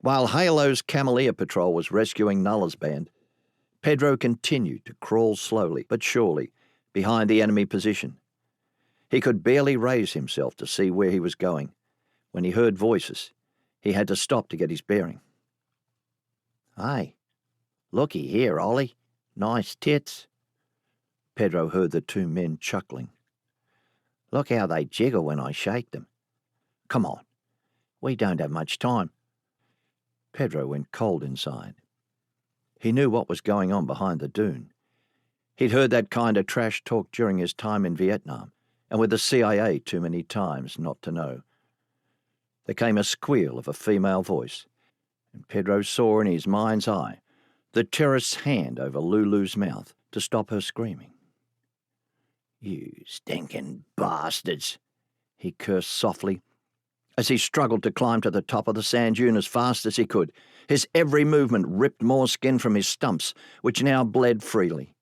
While Halo's Cameleer Patrol was rescuing Nulla's band, Pedro continued to crawl slowly but surely behind the enemy position. He could barely raise himself to see where he was going. When he heard voices, he had to stop to get his bearing. "Hey, looky here, Ollie. Nice tits." Pedro heard the two men chuckling. "Look how they jiggle when I shake them. Come on, we don't have much time." Pedro went cold inside. He knew what was going on behind the dune. He'd heard that kind of trash talk during his time in Vietnam, and with the CIA too many times not to know. There came a squeal of a female voice, and Pedro saw in his mind's eye the terrorist's hand over Lulu's mouth to stop her screaming. "You stinking bastards," he cursed softly, as he struggled to climb to the top of the sand dune as fast as he could. His every movement ripped more skin from his stumps, which now bled freely.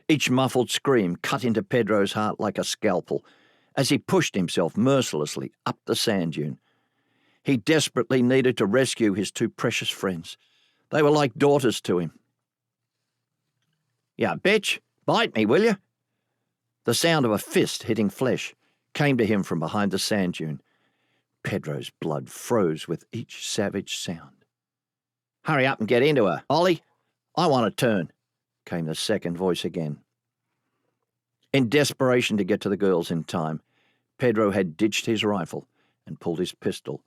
Each muffled scream cut into Pedro's heart like a scalpel as he pushed himself mercilessly up the sand dune. He desperately needed to rescue his two precious friends. They were like daughters to him. "Ya bitch, bite me, will you?" The sound of a fist hitting flesh came to him from behind the sand dune. Pedro's blood froze with each savage sound. "Hurry up and get into her, Ollie. I want to turn," came the second voice again. In desperation to get to the girls in time, Pedro had ditched his rifle and pulled his pistol,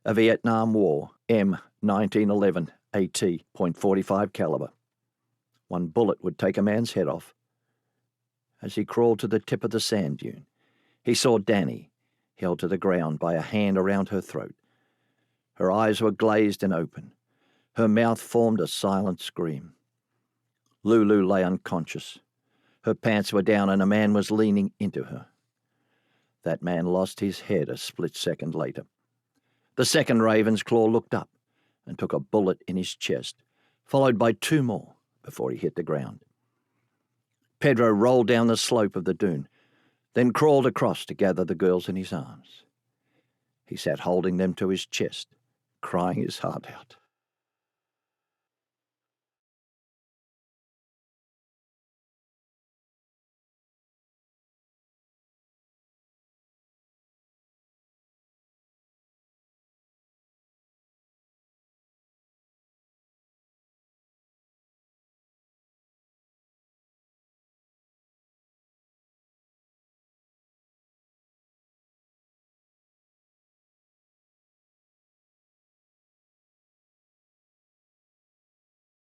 a Vietnam War M1911 AT .45 caliber. One bullet would take a man's head off. As he crawled to the tip of the sand dune, he saw Danny, held to the ground by a hand around her throat. Her eyes were glazed and open. Her mouth formed a silent scream. Lulu lay unconscious. Her pants were down and a man was leaning into her. That man lost his head a split second later. The second raven's claw looked up and took a bullet in his chest, followed by two more before he hit the ground. Pedro rolled down the slope of the dune, then crawled across to gather the girls in his arms. He sat holding them to his chest, crying his heart out.